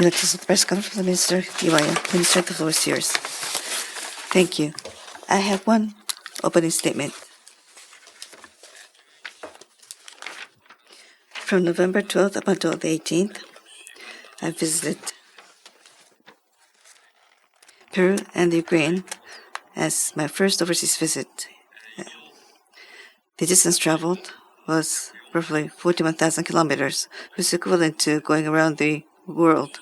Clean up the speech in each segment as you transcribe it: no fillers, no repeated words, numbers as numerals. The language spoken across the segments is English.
We'd like to start the press conference from the Minister of IWAYA. Minister, the floor is yours. Thank you. I have one opening statement. From November 12th up until the 18th, I visited Peru and Ukraine as my first overseas visit. The distance traveled was roughly 41,000 kilometers, which is equivalent to going around the world.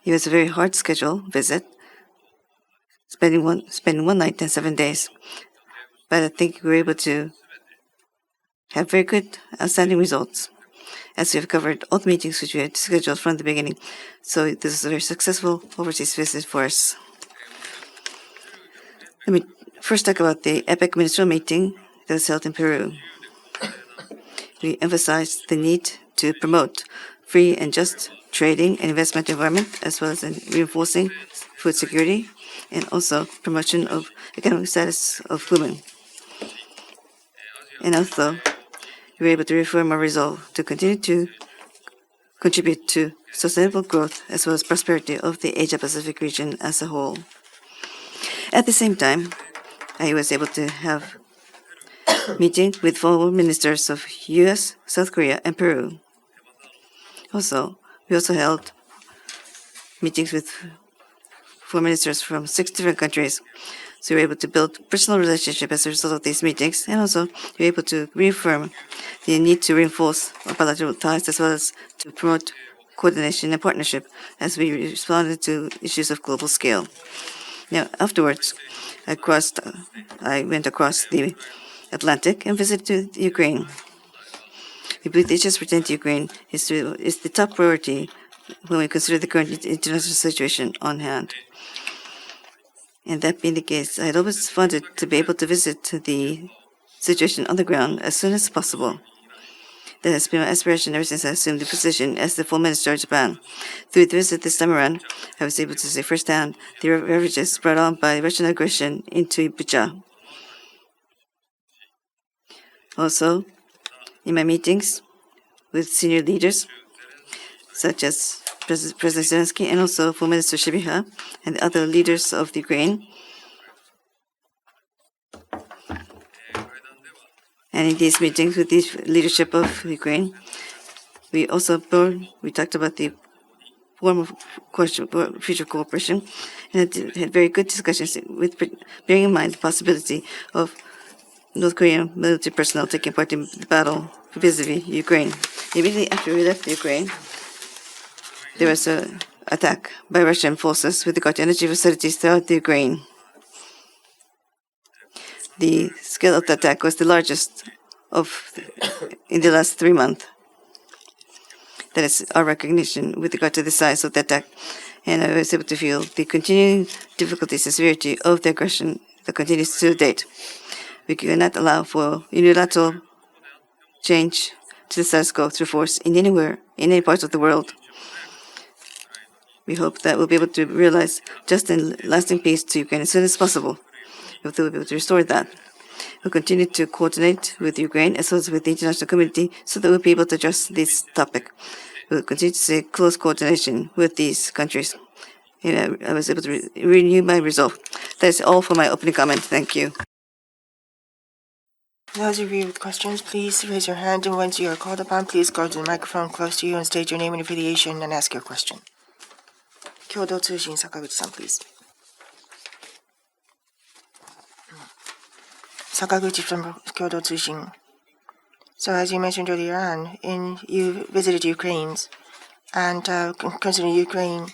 It was a very hard schedule visit, spending one night and 7 days. But I think we were able to have very good, outstanding results, as we have covered all the meetings which we had scheduled from the beginning. So this is a very successful overseas visit for us. Let me first talk about the EPIC ministerial meeting that was held in Peru. We emphasized the need to promote free and just trading and investment environment, as well as in reinforcing food security and also promotion of economic status of women. And also, we were able to reaffirm our resolve to continue to contribute to sustainable growth as well as prosperity of the Asia-Pacific region as a whole. At the same time, I was able to have meetings with foreign ministers of U.S., South Korea, and Peru. We also held meetings with foreign ministers from 6 different countries. So we were able to build personal relationship as a result of these meetings, and also we were able to reaffirm the need to reinforce our bilateral ties as well as to promote coordination and partnership as we responded to issues of global scale. Now, afterwards, I went across the Atlantic and visited Ukraine. We believe the issues pertaining to Ukraine is the top priority when we consider the current international situation on hand. And that being the case, I had always wanted to be able to visit the situation on the ground as soon as possible. That has been my aspiration ever since I assumed the position as the Foreign Minister of Japan. Through the visit this time around, I was able to see firsthand the ravages brought on by Russian aggression into Bucha. Also, in my meetings with senior leaders, such as President Zelensky and also Foreign Minister Shibiha and the other leaders of the Ukraine, and in these meetings with the leadership of Ukraine, we talked about the form of future cooperation and had very good discussions with bearing in mind the possibility of North Korean military personnel taking part in the battle vis-a-vis Ukraine. Immediately after we left Ukraine, there was an attack by Russian forces with regard to energy facilities throughout the Ukraine. The scale of the attack was the largest in the last 3 months. That is our recognition with regard to the size of the attack. And I was able to feel the continuing difficulties and severity of the aggression that continues to date. We cannot allow for unilateral change to the status quo through force in any part of the world. We hope that we'll be able to realize just and lasting peace to Ukraine as soon as possible. We'll be able to restore that. We'll continue to coordinate with Ukraine as well as with the international community so that we'll be able to address this topic. We'll continue to see close coordination with these countries. And I was able to renew my resolve. That is all for my opening comment. Thank you. Those of you with questions, please raise your hand, and once you are called upon, please go to the microphone close to you and state your name and affiliation and ask your question. Kyodo Tsushin, Sakaguchi-san, please. Sakaguchi from Kyodo Tsushin. So as you mentioned earlier on, you visited Ukraine, and considering Ukraine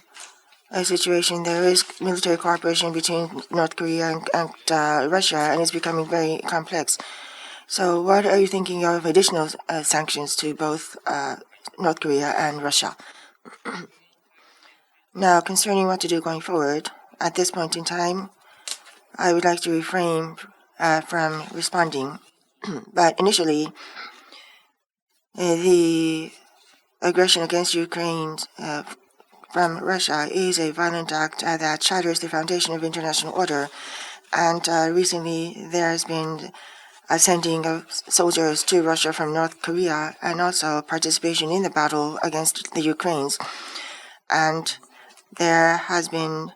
situation, there is military cooperation between North Korea and Russia, and it's becoming very complex. So what are you thinking of additional sanctions to both North Korea and Russia? Now, concerning what to do going forward, at this point in time, I would like to refrain from responding. But initially, the aggression against Ukraine from Russia is a violent act that shatters the foundation of international order. And recently, there has been sending of soldiers to Russia from North Korea, and also participation in the battle against the Ukraines. And there has been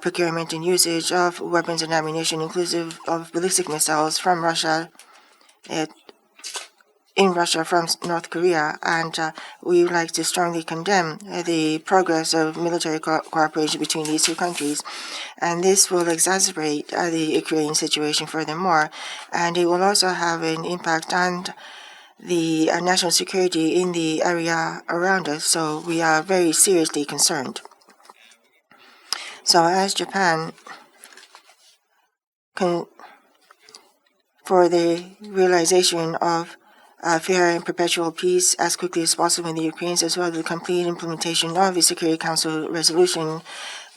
procurement and usage of weapons and ammunition, inclusive of ballistic missiles from Russia, in Russia from North Korea, and we would like to strongly condemn the progress of military cooperation between these two countries. And this will exacerbate the Ukraine situation furthermore, and it will also have an impact on the national security in the area around us, so we are very seriously concerned. So as Japan, for the realization of fair and perpetual peace as quickly as possible in the Ukraine, as well as the complete implementation of the Security Council resolution,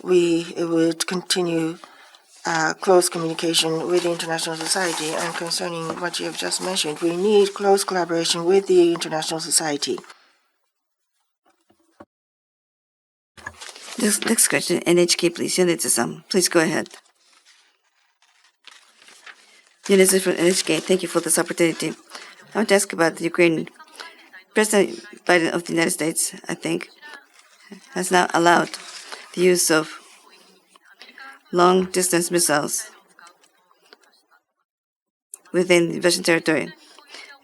we would continue close communication with the international society. And concerning what you have just mentioned, we need close collaboration with the international society. Next question, NHK, please. Yonetsu-san, please go ahead. Yonetsu from NHK, thank you for this opportunity. I want to ask about the Ukraine. President Biden of the United States, I think, has now allowed the use of long-distance missiles within the Russian territory.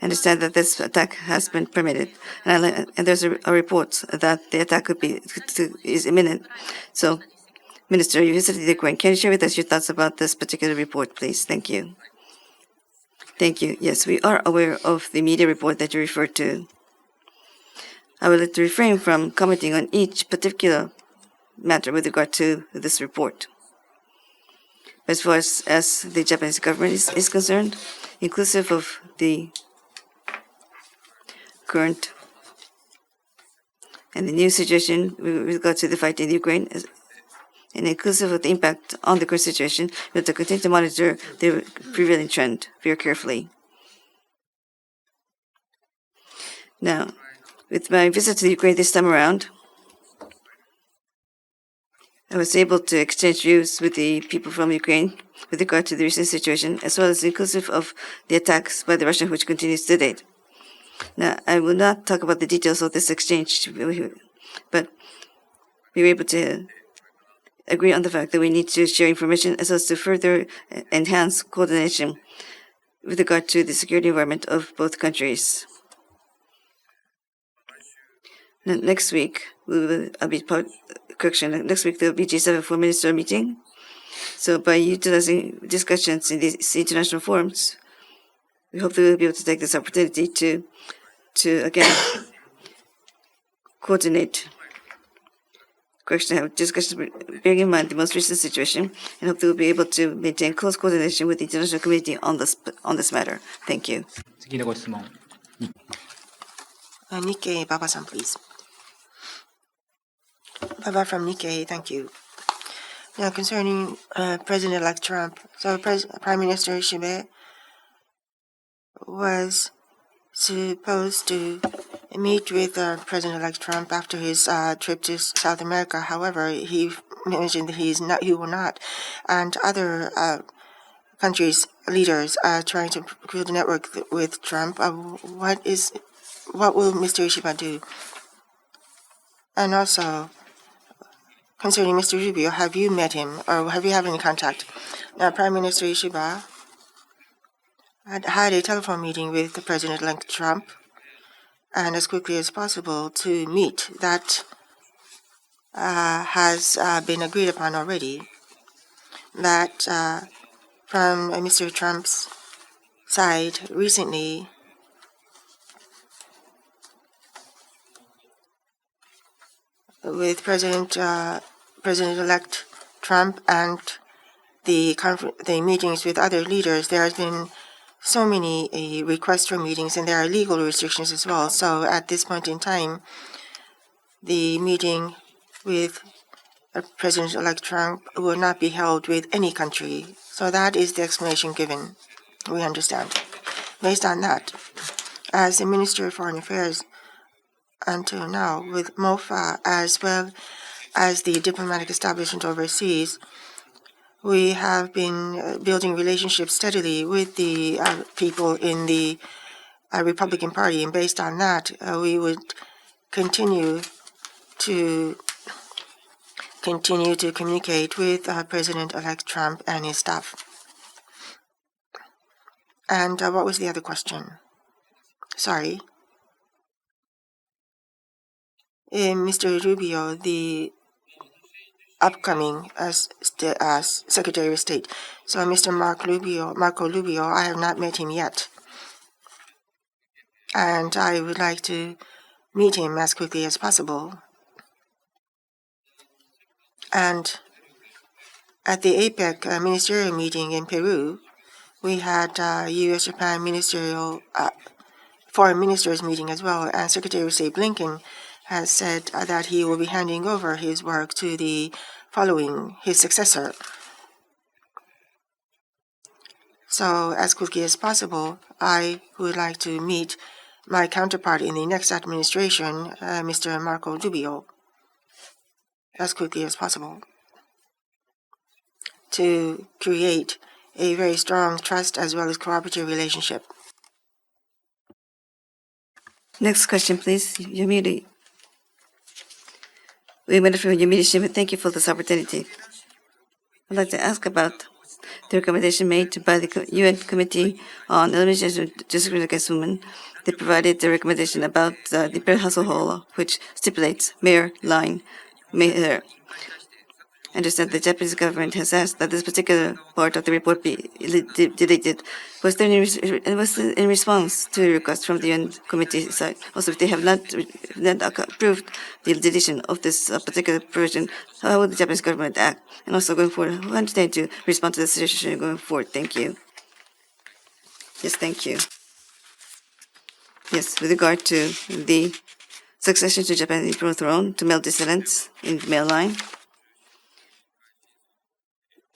I understand that this attack has been permitted, and there's a report that the attack is imminent. So, Minister, you visited Ukraine. Can you share with us your thoughts about this particular report, please? Thank you. Thank you. Yes, we are aware of the media report that you referred to. I would like to refrain from commenting on each particular matter with regard to this report. As far as the Japanese government is concerned, inclusive of the current and the new situation with regard to the fight in Ukraine, and inclusive of the impact on the current situation, we have to continue to monitor the prevailing trend very carefully. Now, with my visit to Ukraine this time around, I was able to exchange views with the people from Ukraine with regard to the recent situation, as well as inclusive of the attacks by the Russians, which continues to date. Now, I will not talk about the details of this exchange, but we were able to agree on the fact that we need to share information as well as to further enhance coordination with regard to the security environment of both countries. Now, next week, next week there will be G7 Foreign Minister meeting. So by utilizing discussions in these international forums, we hope that we will be able to take this opportunity to again coordinate question, have discussions bearing in mind the most recent situation, and hope that we'll be able to maintain close coordination with the international community on this matter. Thank you. 次のご質問。Nikkei, Baba-san, please. Baba from Nikkei, thank you. Now, concerning President-elect Trump, so Prime Minister Shibe was supposed to meet with President-elect Trump after his trip to South America. However, he mentioned that he will not, and other countries' leaders are trying to build a network with Trump. What will Mr. Ishiba do? And also, concerning Mr. Rubio, have you met him or have you had any contact? Now, Prime Minister Ishiba had a telephone meeting with the President-elect Trump, and as quickly as possible to meet. That has been agreed upon already. That from Mr. Trump's side recently, with President-elect Trump and the meetings with other leaders, there has been so many requests for meetings, and there are legal restrictions as well. So at this point in time, the meeting with President-elect Trump will not be held with any country. So that is the explanation given. We understand. Based on that, as the Minister of Foreign Affairs until now, with MOFA as well as the diplomatic establishment overseas, we have been building relationships steadily with the people in the Republican Party, and based on that, we would continue to communicate with President-elect Trump and his staff. And what was the other question? Sorry. Mr. Rubio, the upcoming Secretary of State. So Mr. Marco Rubio, I have not met him yet. And I would like to meet him as quickly as possible. And at the APEC ministerial meeting in Peru, we had U.S.-Japan ministerial foreign ministers meeting as well, and Secretary of State Blinken has said that he will be handing over his work to his successor. So as quickly as possible, I would like to meet my counterpart in the next administration, Mr. Marco Rubio, as quickly as possible, to create a very strong trust as well as cooperative relationship. Next question, please. Yomiuri. Yomiuri, thank you for this opportunity. I'd like to ask about the recommendation made by the UN Committee on Elimination of Discrimination Against Women. They provided the recommendation about the Imperial Household Law, which stipulates mayor, line, mayor. I understand the Japanese government has asked that this particular part of the report be deleted. Was there in response to a request from the UN committee side? Also, if they have not approved the deletion of this particular provision, how will the Japanese government act? And also going forward, how do they to respond to the situation going forward? Thank you. Yes, thank you. Yes, with regard to the succession to Japanese imperial throne to male descendants in the male line,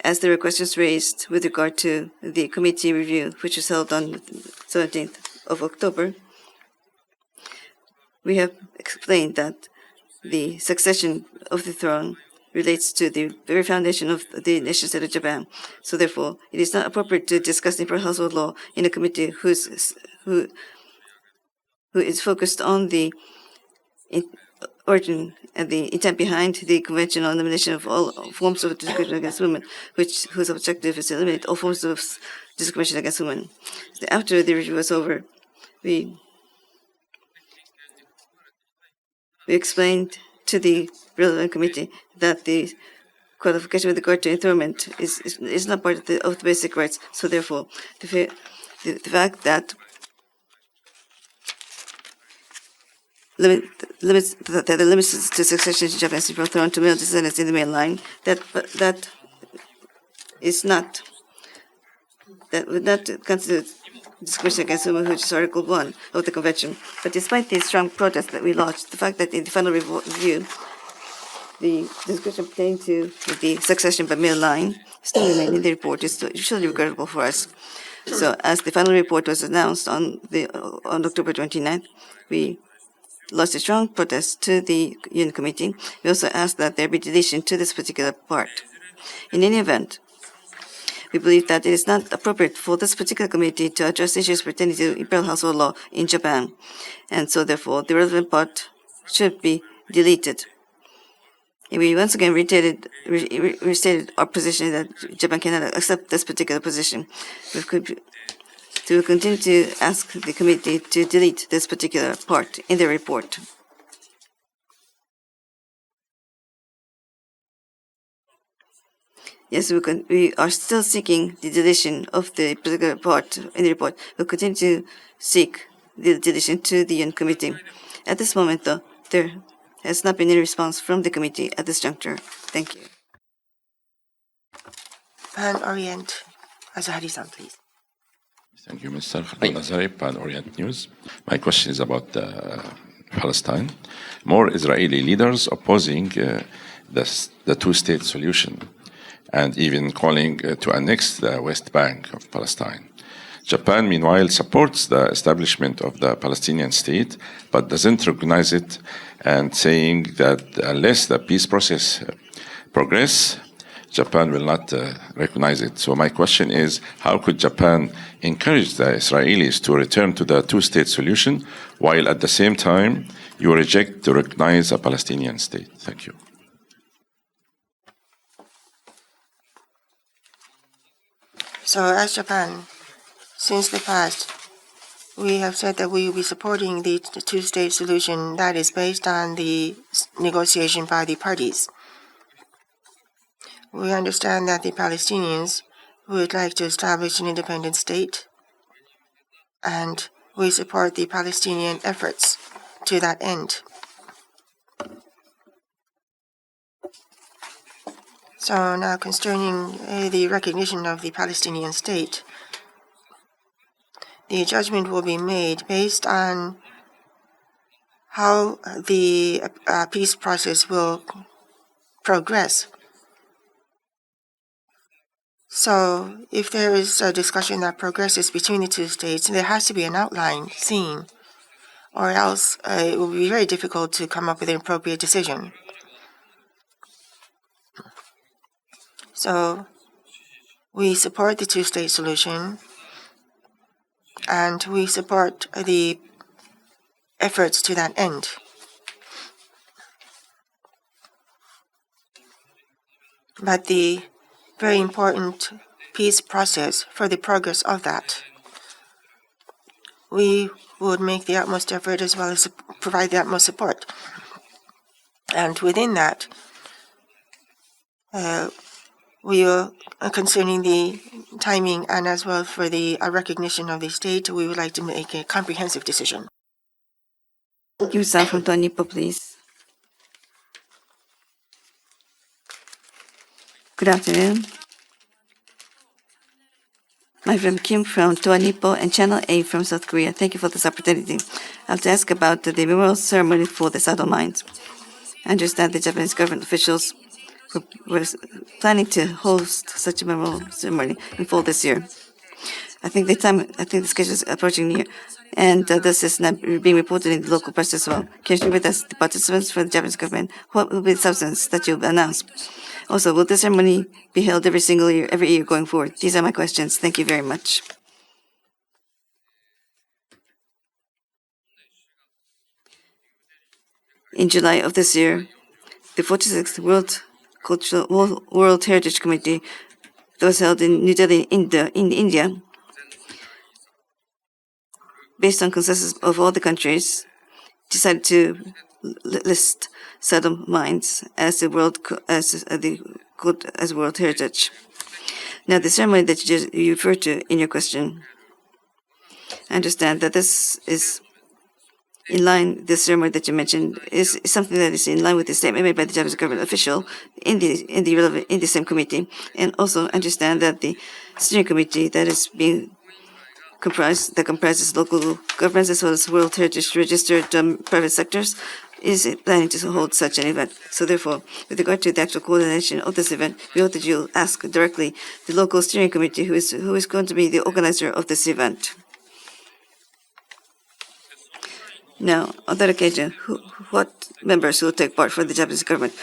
as the request was raised with regard to the committee review, which was held on the 17th of October, we have explained that the succession of the throne relates to the very foundation of the nation state of Japan. So therefore, it is not appropriate to discuss the imperial household law in a committee who is focused on the origin and the intent behind the Convention on Elimination of all forms of discrimination against women, whose objective is to eliminate all forms of discrimination against women. After the review was over, we explained to the relevant committee that the qualification with regard to enthronement is not part of the basic rights. So therefore, the fact that the limits to succession to Japanese imperial throne to male descendants in the male line, that would not constitute discrimination against women, which is Article 1 of the Convention. But despite the strong protest that we lodged, the fact that in the final review, the discussion pertaining to the succession by male line still remained in the report is surely regrettable for us. So as the final report was announced on October 29th, we lodged a strong protest to the UN Committee. We also asked that there be deletion to this particular part. In any event, we believe that it is not appropriate for this particular committee to address issues pertaining to imperial household law in Japan, and so therefore the relevant part should be deleted. And we once again restated our position that Japan cannot accept this particular position. We will continue to ask the committee to delete this particular part in the report. Yes, we are still seeking the deletion of the particular part in the report. We'll continue to seek the deletion to the UN committee. At this moment, though, there has not been any response from the committee at this juncture. Thank you. Pan Orient, Azahari-san, please. Thank you, Mr. Khalil Azhari, Pan Orient News. My question is about Palestine. More Israeli leaders opposing the two-state solution and even calling to annex the West Bank of Palestine. Japan, meanwhile, supports the establishment of the Palestinian state, but doesn't recognize it, and saying that unless the peace process progress, Japan will not recognize it. So my question is, how could Japan encourage the Israelis to return to the two-state solution while at the same time you reject to recognize a Palestinian state? Thank you. So as Japan, since the past, we have said that we will be supporting the two-state solution that is based on the negotiation by the parties. We understand that the Palestinians would like to establish an independent state, and we support the Palestinian efforts to that end. So now concerning the recognition of the Palestinian state, the judgment will be made based on how the peace process will progress. So if there is a discussion that progresses between the two states, there has to be an outline seen, or else it will be very difficult to come up with an appropriate decision. So we support the two-state solution, and we support the efforts to that end. But the very important peace process, for the progress of that, we would make the utmost effort as well as provide the utmost support. And within that, we will, concerning the timing and as well for the recognition of the state, we would like to make a comprehensive decision. Yu-san from Tonipo, please. Good afternoon. I'm from Kim from Tonipo and Channel A from South Korea. Thank you for this opportunity. I have to ask about the memorial ceremony for the Sado mines. I understand the Japanese government officials were planning to host such a memorial ceremony in fall this year. I think the schedule is approaching near, and this is not being reported in the local press as well. Can you share with us the participants for the Japanese government? What will be the substance that you'll announce? Also, will the ceremony be held every year going forward? These are my questions. Thank you very much. In July of this year, the 46th World Heritage Committee that was held in New Delhi, India, based on consensus of all the countries, decided to list Sado mines as World Heritage. Now, the ceremony that you referred to in your question, I understand that this is in line. The ceremony that you mentioned is something that is in line with the statement made by the Japanese government official in the same committee, and also understand that the steering committee that is being comprises local governments as well as World Heritage registered private sectors is planning to hold such an event. So therefore, with regard to the actual coordination of this event, we hope that you'll ask directly the local steering committee who is going to be the organizer of this event. Now, on that occasion, what members will take part for the Japanese government?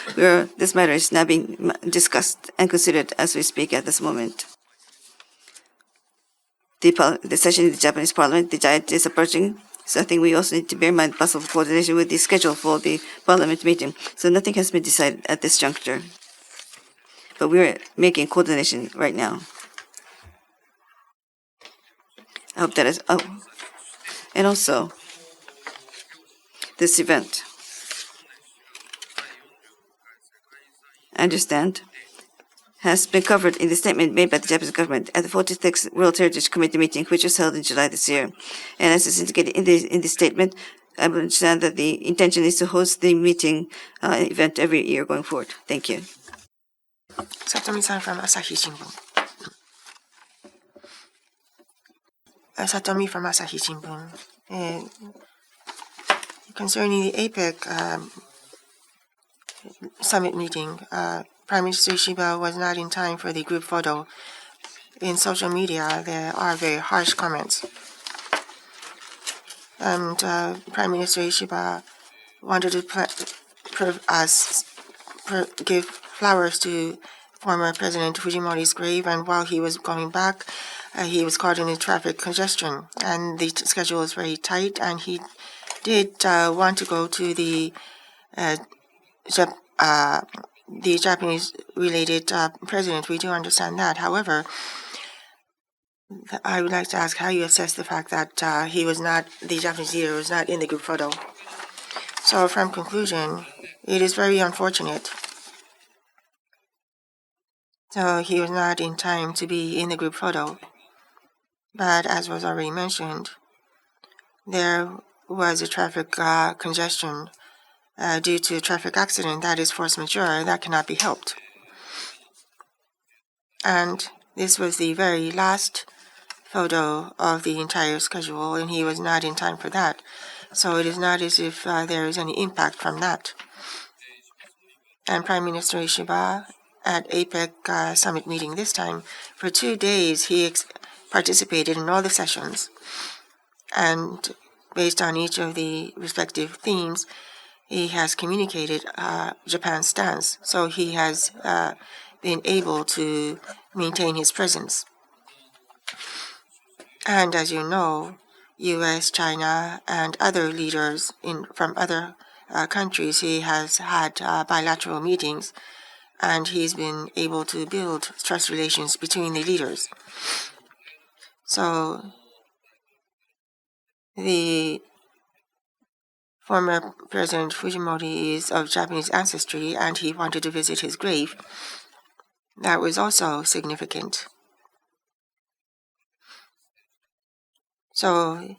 This matter is now being discussed and considered as we speak at this moment. The session in the Japanese Parliament, the Diet is approaching, so I think we also need to bear in mind possible coordination with the schedule for the Parliament meeting. So nothing has been decided at this juncture, but we're making coordination right now. I hope that is. Oh, and also this event, I understand, has been covered in the statement made by the Japanese government at the 46th World Heritage Committee meeting, which was held in July this year. And as is indicated in the statement, I understand that the intention is to host the meeting event every year going forward. Thank you. Satomi-san from Asahi Shimbun. Satomi from Asahi Shimbun. Concerning the APEC summit meeting, Prime Minister Shiba was not in time for the group photo. In social media, there are very harsh comments. And Prime Minister Shiba wanted to give flowers to former President Fujimori's grave, and while he was going back, he was caught in a traffic congestion, and the schedule was very tight, and he did want to go to the Japanese-related president. We do understand that. However, I would like to ask how you assess the fact that the Japanese leader was not in the group photo. So from conclusion, it is very unfortunate. So he was not in time to be in the group photo. But as was already mentioned, there was a traffic congestion due to a traffic accident that is force majeure that cannot be helped. And this was the very last photo of the entire schedule, and he was not in time for that. So it is not as if there is any impact from that. And Prime Minister Ishiba at APEC summit meeting this time, for 2 days he participated in all the sessions. And based on each of the respective themes, he has communicated Japan's stance. So he has been able to maintain his presence. And as you know, U.S., China, and other leaders from other countries, he has had bilateral meetings, and he's been able to build trust relations between the leaders. So the former President Fujimori is of Japanese ancestry, and he wanted to visit his grave. That was also significant. So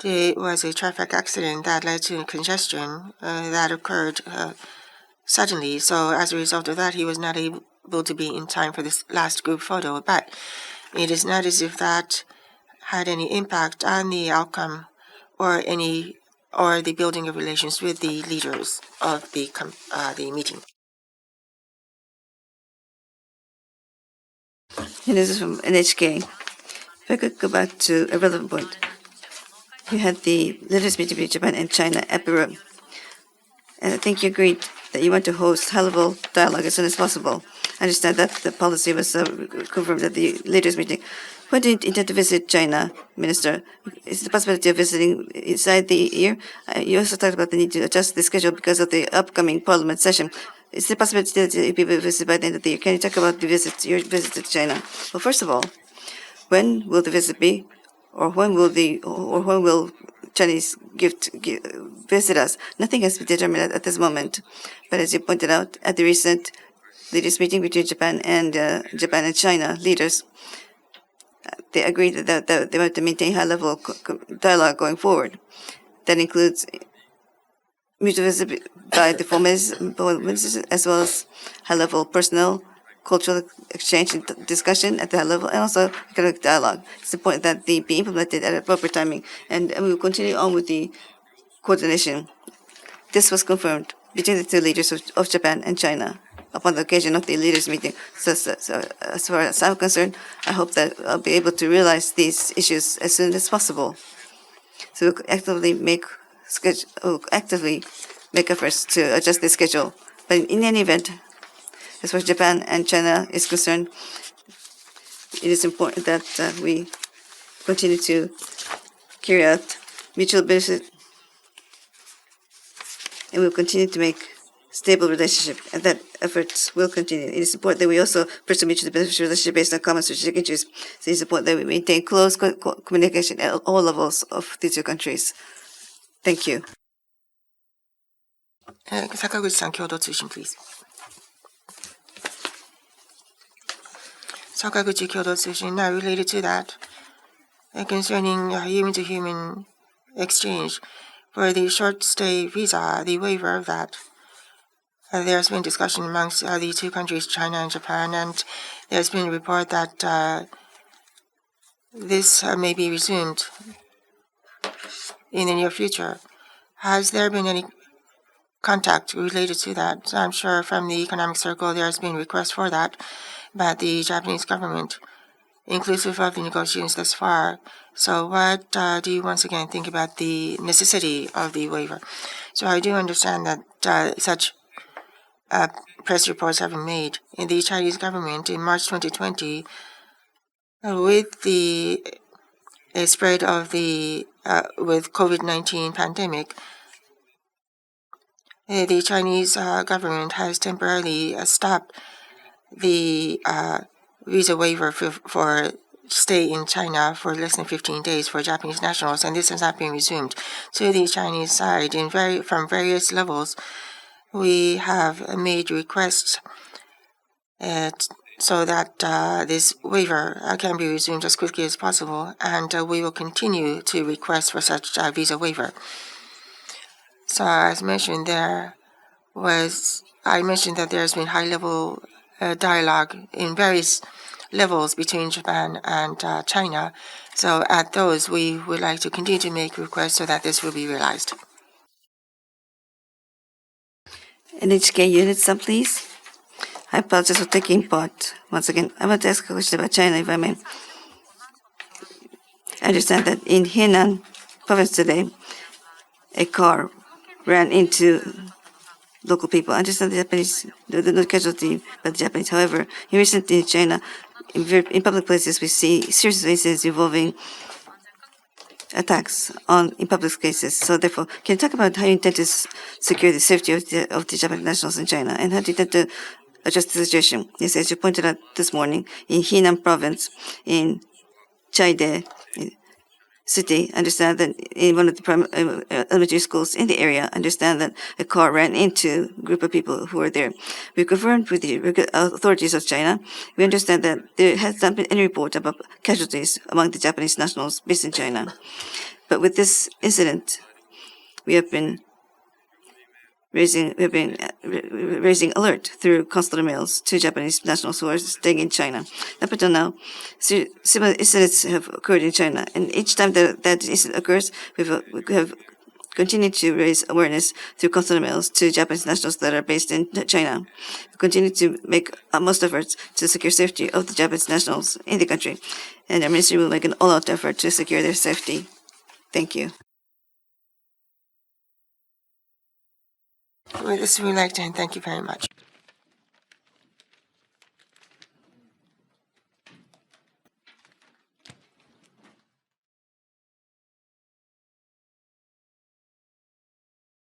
there was a traffic accident that led to congestion that occurred suddenly. So as a result of that, he was not able to be in time for this last group photo. But it is not as if that had any impact on the outcome or the building of relations with the leaders of the meeting. And this is from NHK. If I could go back to a relevant point. You had the leaders meeting between Japan and China at Peru. And I think you agreed that you want to host high-level dialogue as soon as possible. I understand that the policy was confirmed at the leaders meeting. When do you intend to visit China, Minister? Is the possibility of visiting inside the year? You also talked about the need to adjust the schedule because of the upcoming Parliament session. Is there a possibility that you'll be visited by the end of the year? Can you talk about your visit to China? Well, first of all, when will the visit be, or when will Chinese visit us? Nothing has been determined at this moment. But as you pointed out, at the recent leaders meeting between Japan and China leaders, they agreed that they want to maintain high-level dialogue going forward. That includes mutual visit by the foreign ministers, as well as high-level personnel, cultural exchange and discussion at that level, and also economic dialogue. It's important that they be implemented at appropriate timing, and we will continue on with the coordination. This was confirmed between the two leaders of Japan and China upon the occasion of the leaders' meeting. So as far as I'm concerned, I hope that I'll be able to realize these issues as soon as possible. So we'll actively make efforts to adjust the schedule. But in any event, as far as Japan and China is concerned, it is important that we continue to carry out mutual benefit, and we'll continue to make stable relationship, and that efforts will continue. It is important that we also pursue mutually beneficial relationship based on common strategic interests. So it is important that we maintain close communication at all levels of these two countries. Thank you. Sakaguchi-san, Kyodo Tsushin, please. Sakaguchi, Kyodo Tsushin. Now, related to that, concerning human-to-human exchange, for the short-stay visa, the waiver of that, there's been discussion amongst the two countries, China and Japan, and there's been a report that this may be resumed in the near future. Has there been any contact related to that? So I'm sure from the economic circle there has been requests for that, but the Japanese government, inclusive of the negotiations thus far. So what do you once again think about the necessity of the waiver? So I do understand that such press reports have been made. In the Chinese government in March 2020, with the spread of the with COVID-19 pandemic, the Chinese government has temporarily stopped the visa waiver for stay in China for less than 15 days for Japanese nationals, and this has not been resumed. To the Chinese side, from various levels, we have made requests so that this waiver can be resumed as quickly as possible, and we will continue to request for such visa waiver. So, as mentioned, I mentioned that there has been high-level dialogue in various levels between Japan and China. So, at those, we would like to continue to make requests so that this will be realized. NHK unit, please. I apologize for taking part. Once again, I want to ask a question about China, if I may. I understand that in Henan province today, a car ran into local people. I understand the Japanese, there was no casualty by the Japanese. However, recently in China, in public places, we see serious incidents involving attacks in public spaces. So therefore, can you talk about how you intend to secure the safety of the Japanese nationals in China, and how do you intend to address the situation? Yes, as you pointed out this morning, in Henan province, in Chaide city, understand that in one of the elementary schools in the area, understand that a car ran into a group of people who were there. We confirmed with the authorities of China. We understand that there has not been any report about casualties among the Japanese nationals based in China. But with this incident, we have been raising alert through consular mails to Japanese nationals who are staying in China. Up until now, similar incidents have occurred in China, and each time that incident occurs, we have continued to raise awareness through consular mails to Japanese nationals that are based in China. We continue to make utmost efforts to secure safety of the Japanese nationals in the country, and our ministry will make an all-out effort to secure their safety. Thank you. With this, we'd like to thank you very much.